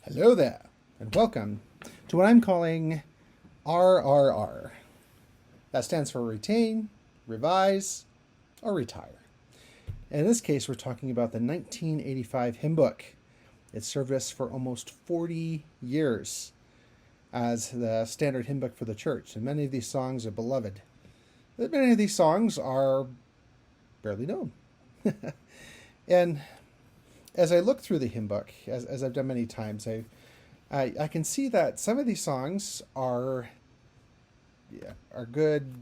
Hello there, and welcome to what I'm calling RRR. That stands for retain, revise, or retire. And in this case, we're talking about the 1985 hymn book. It served us for almost 40 years as the standard hymn book for the church, and many of these songs are beloved. But many of these songs are barely known. And as I look through the hymn book, as I've done many times, I can see that some of these songs are good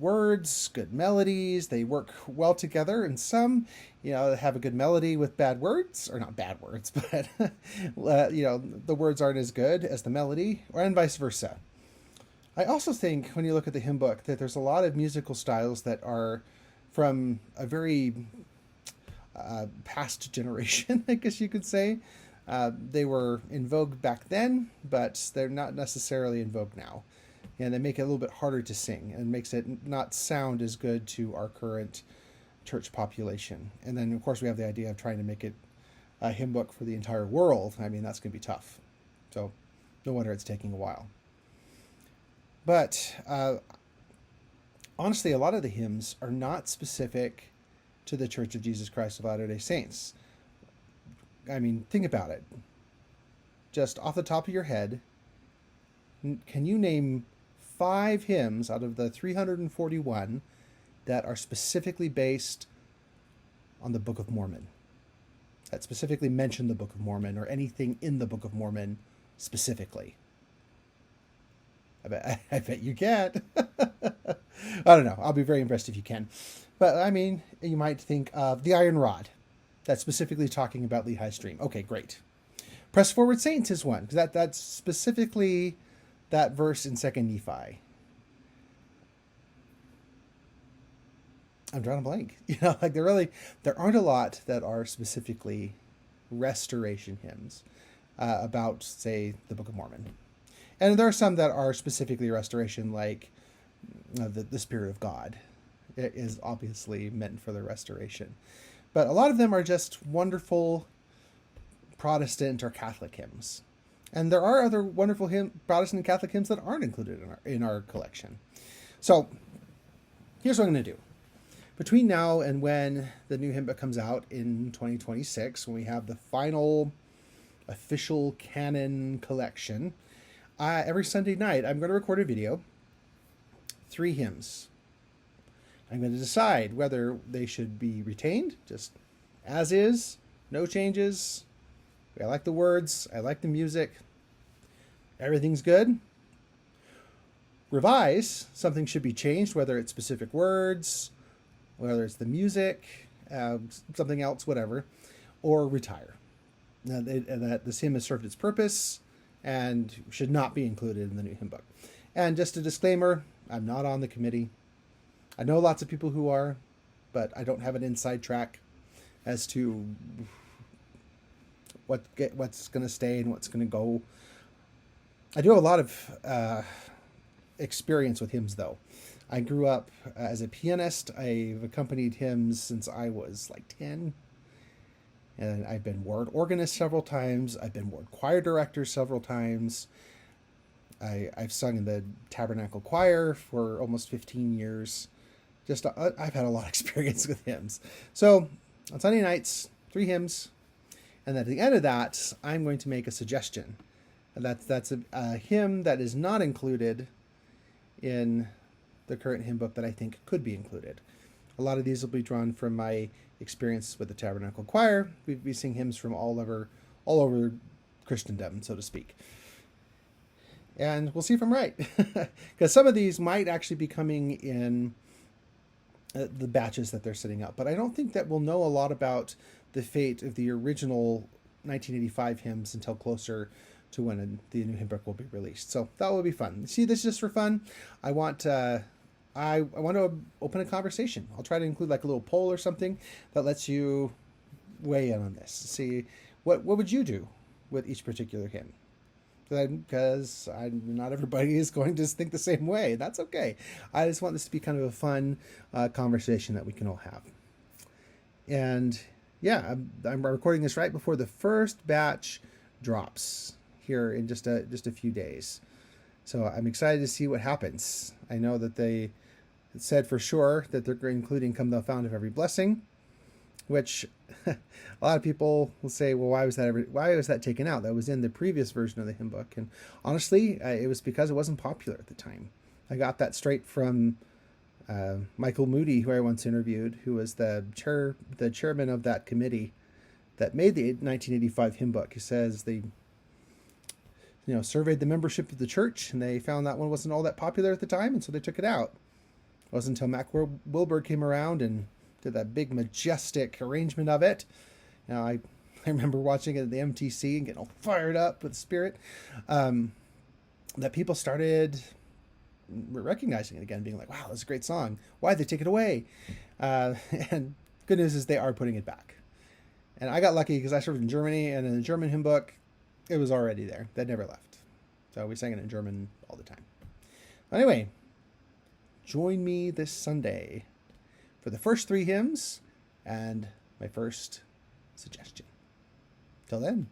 words, good melodies. They work well together, and some, have a good melody with bad words, or not bad words, but the words aren't as good as the melody, and vice versa. I also think when you look at the hymn book that there's a lot of musical styles that are from a very past generation, I guess you could say. They were in vogue back then, but they're not necessarily in vogue now. And they make it a little bit harder to sing and makes it not sound as good to our current church population. And then, of course, we have the idea of trying to make it a hymn book for the entire world. I mean, that's going to be tough. So no wonder it's taking a while. But honestly, a lot of the hymns are not specific to the Church of Jesus Christ of Latter-day Saints. I mean, think about it. Just off the top of your head, can you name 5 hymns out of the 341 that are specifically based on the Book of Mormon? That specifically mention the Book of Mormon or anything in the Book of Mormon specifically? I bet you can't. I don't know. I'll be very impressed if you can. But, I mean, you might think of the Iron Rod. That's specifically talking about Lehigh Stream. Okay, great. Press Forward Saints is one, because that's specifically that verse in 2nd Nephi. I'm drawing a blank. There aren't a lot that are specifically restoration hymns about, say, the Book of Mormon. And there are some that are specifically restoration, like the Spirit of God. It is obviously meant for the restoration. But a lot of them are just wonderful Protestant or Catholic hymns. And there are other wonderful Protestant and Catholic hymns that aren't included in our collection. So here's what I'm going to do. Between now and when the new hymn book comes out in 2026, when we have the final official canon collection, every Sunday night I'm going to record a video, 3 hymns. I'm going to decide whether they should be retained, just as is, no changes. I like the words, I like the music, everything's good. Revise, something should be changed, whether it's specific words, whether it's the music, something else, whatever, or retire. That this hymn has served its purpose and should not be included in the new hymn book. And just a disclaimer, I'm not on the committee. I know lots of people who are, but I don't have an inside track as to what's going to stay and what's going to go. I do have a lot of experience with hymns, though. I grew up as a pianist. I've accompanied hymns since I was like 10. And I've been ward organist several times. I've been ward choir director several times. I've sung in the tabernacle choir for almost 15 years. I've had a lot of experience with hymns. So on Sunday nights, 3 hymns. And at the end of that, I'm going to make a suggestion. And that's a hymn that is not included in the current hymn book that I think could be included. A lot of these will be drawn from my experience with the tabernacle choir. We sing hymns from all over Christendom, so to speak. And we'll see if I'm right. Because some of these might actually be coming in the batches that they're setting up. But I don't think that we'll know a lot about the fate of the original 1985 hymns until closer to when the new hymn book will be released. So that will be fun. See, this is just for fun. I want to open a conversation. I'll try to include like a little poll or something that lets you weigh in on this. See, what would you do with each particular hymn? Because not everybody is going to think the same way. That's okay. I just want this to be kind of a fun conversation that we can all have. And yeah, I'm recording this right before the first batch drops here in just a few days. So I'm excited to see what happens. I know that they said for sure that they're including "Come Thou Fount of Every Blessing," which a lot of people will say, well, why was that taken out? That was in the previous version of the hymn book. And honestly, it was because it wasn't popular at the time. I got that straight from Michael Moody, who I once interviewed, who was the chairman of that committee that made the 1985 hymn book. He says they surveyed the membership of the church, and they found that one wasn't all that popular at the time, and so they took it out. It wasn't until Mac Wilbur came around and did that big majestic arrangement of it. I remember watching it at the MTC and getting all fired up with the spirit, that people started recognizing it again, being like, wow, that's a great song. Why'd they take it away? And good news is they are putting it back. And I got lucky because I served in Germany, and in the German hymn book, it was already there. That never left. So we sang it in German all the time. Anyway, join me this Sunday for the first 3 hymns and my first suggestion. Till then.